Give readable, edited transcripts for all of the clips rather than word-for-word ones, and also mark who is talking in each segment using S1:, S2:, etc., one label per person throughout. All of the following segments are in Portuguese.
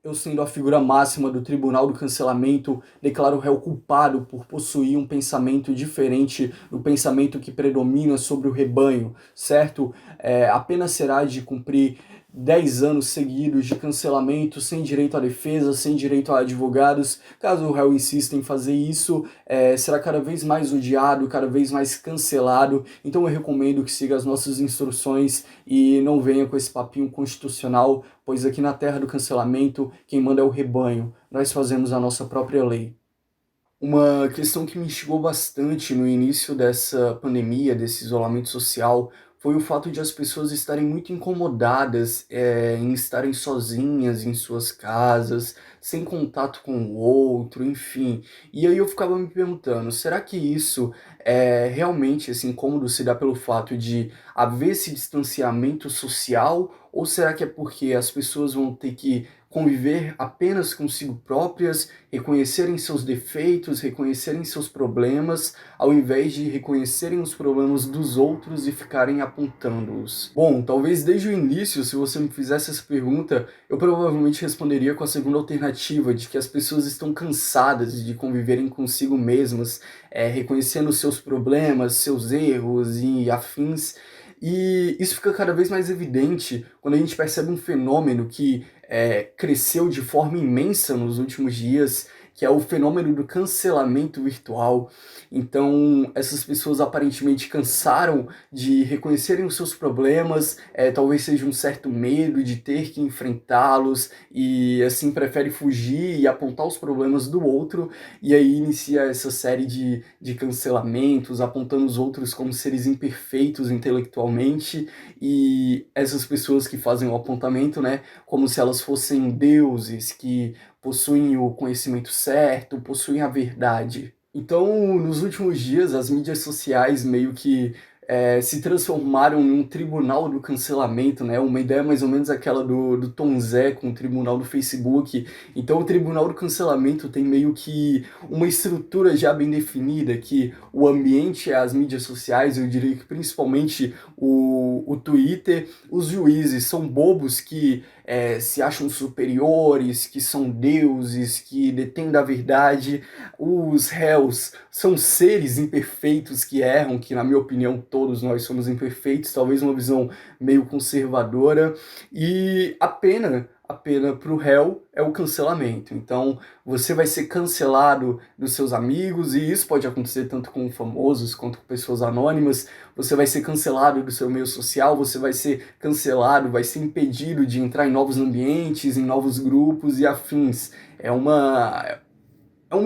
S1: Eu, sendo a figura máxima do Tribunal do Cancelamento, declaro o réu culpado por possuir um pensamento diferente do pensamento que predomina sobre o rebanho, certo? A pena será de cumprir 10 anos seguidos de cancelamento, sem direito à defesa, sem direito a advogados. Caso o réu insista em fazer isso, será cada vez mais odiado, cada vez mais cancelado. Então eu recomendo que siga as nossas instruções e não venha com esse papinho constitucional, pois aqui na terra do cancelamento, quem manda é o rebanho. Nós fazemos a nossa própria lei. Uma questão que me instigou bastante no início dessa pandemia, desse isolamento social, foi o fato de as pessoas estarem muito incomodadas, em estarem sozinhas em suas casas, sem contato com o outro, enfim. E aí eu ficava me perguntando, será que isso é realmente esse incômodo se dá pelo fato de haver esse distanciamento social, ou será que é porque as pessoas vão ter que conviver apenas consigo próprias, reconhecerem seus defeitos, reconhecerem seus problemas, ao invés de reconhecerem os problemas dos outros e ficarem apontando-os? Bom, talvez desde o início, se você me fizesse essa pergunta, eu provavelmente responderia com a segunda alternativa, de que as pessoas estão cansadas de conviverem consigo mesmas, reconhecendo seus problemas, seus erros e afins. E isso fica cada vez mais evidente quando a gente percebe um fenômeno que cresceu de forma imensa nos últimos dias, que é o fenômeno do cancelamento virtual. Então, essas pessoas aparentemente cansaram de reconhecerem os seus problemas, talvez seja um certo medo de ter que enfrentá-los, e assim prefere fugir e apontar os problemas do outro, e aí inicia essa série de cancelamentos, apontando os outros como seres imperfeitos intelectualmente, e essas pessoas que fazem o apontamento, né, como se elas fossem deuses que possuem o conhecimento certo, possuem a verdade. Então, nos últimos dias, as mídias sociais meio que se transformaram num tribunal do cancelamento, né? Uma ideia mais ou menos aquela do Tom Zé com o tribunal do Facebook. Então, o tribunal do cancelamento tem meio que uma estrutura já bem definida, que o ambiente é as mídias sociais, eu diria que principalmente o Twitter. Os juízes são bobos que se acham superiores, que são deuses, que detêm da verdade. Os réus são seres imperfeitos que erram, que na minha opinião todos nós somos imperfeitos, talvez uma visão meio conservadora, e a pena para o réu é o cancelamento. Então, você vai ser cancelado dos seus amigos, e isso pode acontecer tanto com famosos quanto com pessoas anônimas. Você vai ser cancelado do seu meio social, você vai ser cancelado, vai ser impedido de entrar em novos ambientes, em novos grupos e afins. É uma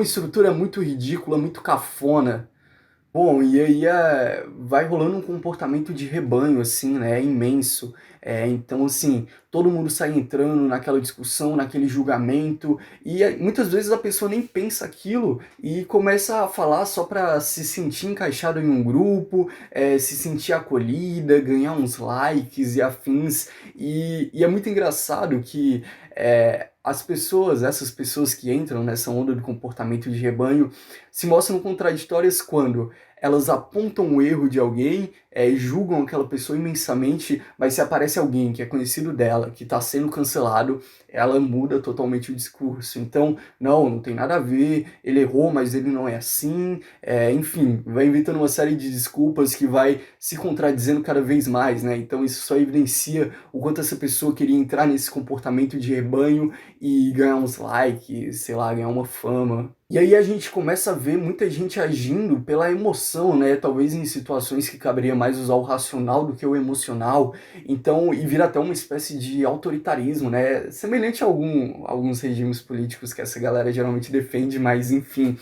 S1: estrutura muito ridícula, muito cafona. Bom, e aí vai rolando um comportamento de rebanho, assim, né? É imenso. Então, assim, todo mundo sai entrando naquela discussão, naquele julgamento, e muitas vezes a pessoa nem pensa aquilo e começa a falar só para se sentir encaixado em um grupo, se sentir acolhida, ganhar uns likes e afins. E é muito engraçado que essas pessoas que entram nessa onda do comportamento de rebanho, se mostram contraditórias quando elas apontam o erro de alguém, julgam aquela pessoa imensamente, mas se aparece alguém que é conhecido dela, que está sendo cancelado, ela muda totalmente o discurso. Então, não tem nada a ver, ele errou, mas ele não é assim. Enfim, vai inventando uma série de desculpas que vai se contradizendo cada vez mais, né? Então isso só evidencia o quanto essa pessoa queria entrar nesse comportamento de rebanho e ganhar uns likes, sei lá, ganhar uma fama. E aí a gente começa a ver muita gente agindo pela emoção, né? Talvez em situações que caberia mais usar o racional do que o emocional. Então, e vira até uma espécie de autoritarismo, né? Semelhante a alguns regimes políticos que essa galera geralmente defende, mas enfim.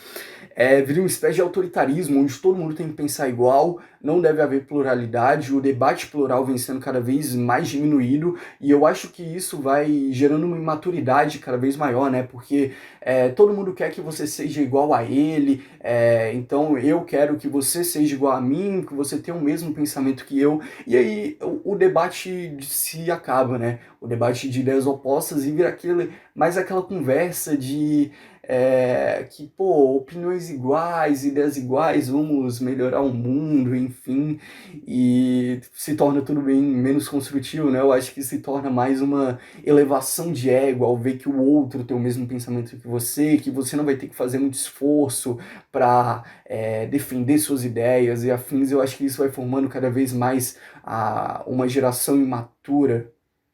S1: Vira uma espécie de autoritarismo, onde todo mundo tem que pensar igual, não deve haver pluralidade, o debate plural vem sendo cada vez mais diminuído, e eu acho que isso vai gerando uma imaturidade cada vez maior, né? Porque todo mundo quer que você seja igual a ele, então eu quero que você seja igual a mim, que você tenha o mesmo pensamento que eu, e aí o debate se acaba, né? O debate de ideias opostas e vira mais aquela conversa que, pô, opiniões iguais, ideias iguais, vamos melhorar o mundo, enfim, e se torna tudo bem menos construtivo, né? Eu acho que se torna mais uma elevação de ego ao ver que o outro tem o mesmo pensamento que você não vai ter que fazer muito esforço para defender suas ideias e afins. Eu acho que isso vai formando cada vez mais uma geração imatura.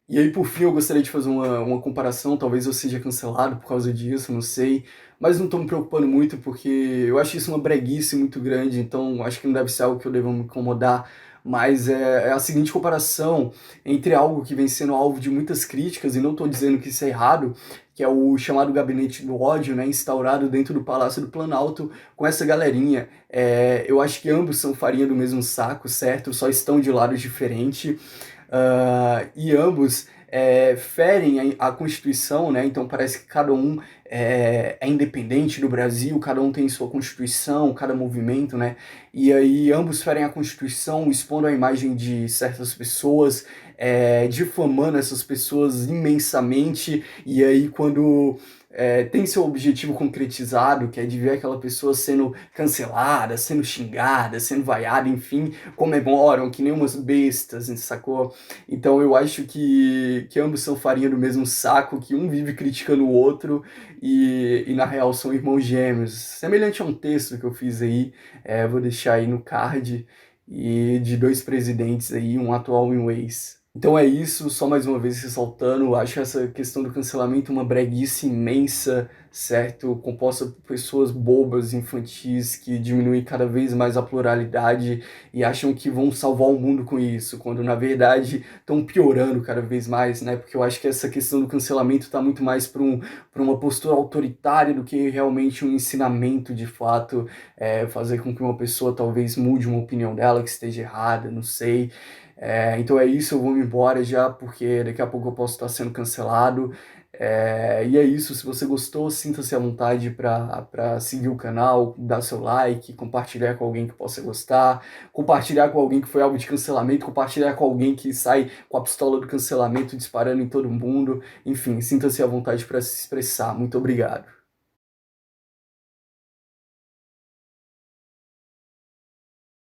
S1: E aí, por fim, eu gostaria de fazer uma comparação. Talvez eu seja cancelado por causa disso, não sei. Mas não estou me preocupando muito porque eu acho isso uma breguice muito grande, então acho que não deve ser algo que eu deva me incomodar. Mas é a seguinte comparação entre algo que vem sendo alvo de muitas críticas, e não estou dizendo que isso é errado, que é o chamado gabinete do ódio, né, instaurado dentro do Palácio do Planalto, com essa galerinha. Eu acho que ambos são farinha do mesmo saco, certo? Só estão de lados diferentes. E ambos ferem a Constituição, né? Então parece que cada um é independente do Brasil, cada um tem sua Constituição, cada movimento, né? E aí ambos ferem a Constituição, expondo a imagem de certas pessoas, difamando essas pessoas imensamente, e aí quando tem seu objetivo concretizado, que é de ver aquela pessoa sendo cancelada, sendo xingada, sendo vaiada, enfim, comemoram que nem umas bestas, sacou? Então eu acho que ambos são farinha do mesmo saco, que um vive criticando o outro e na real são irmãos gêmeos. Semelhante a um texto que eu fiz aí, vou deixar aí no card, e de dois presidentes aí, um atual e um ex. Então é isso, só mais uma vez ressaltando, acho essa questão do cancelamento uma breguice imensa, certo? Composta por pessoas bobas, infantis, que diminuem cada vez mais a pluralidade e acham que vão salvar o mundo com isso, quando na verdade estão piorando cada vez mais, né? Porque eu acho que essa questão do cancelamento está muito mais para uma postura autoritária do que realmente um ensinamento de fato, fazer com que uma pessoa talvez mude uma opinião dela que esteja errada, não sei. Então é isso, eu vou me embora já, porque daqui a pouco eu posso estar sendo cancelado. E é isso, se você gostou, sinta-se à vontade para seguir o canal, dar seu like, compartilhar com alguém que possa gostar, compartilhar com alguém que foi alvo de cancelamento, compartilhar com alguém que sai com a pistola do cancelamento disparando em todo mundo. Enfim, sinta-se à vontade para se expressar. Muito obrigado.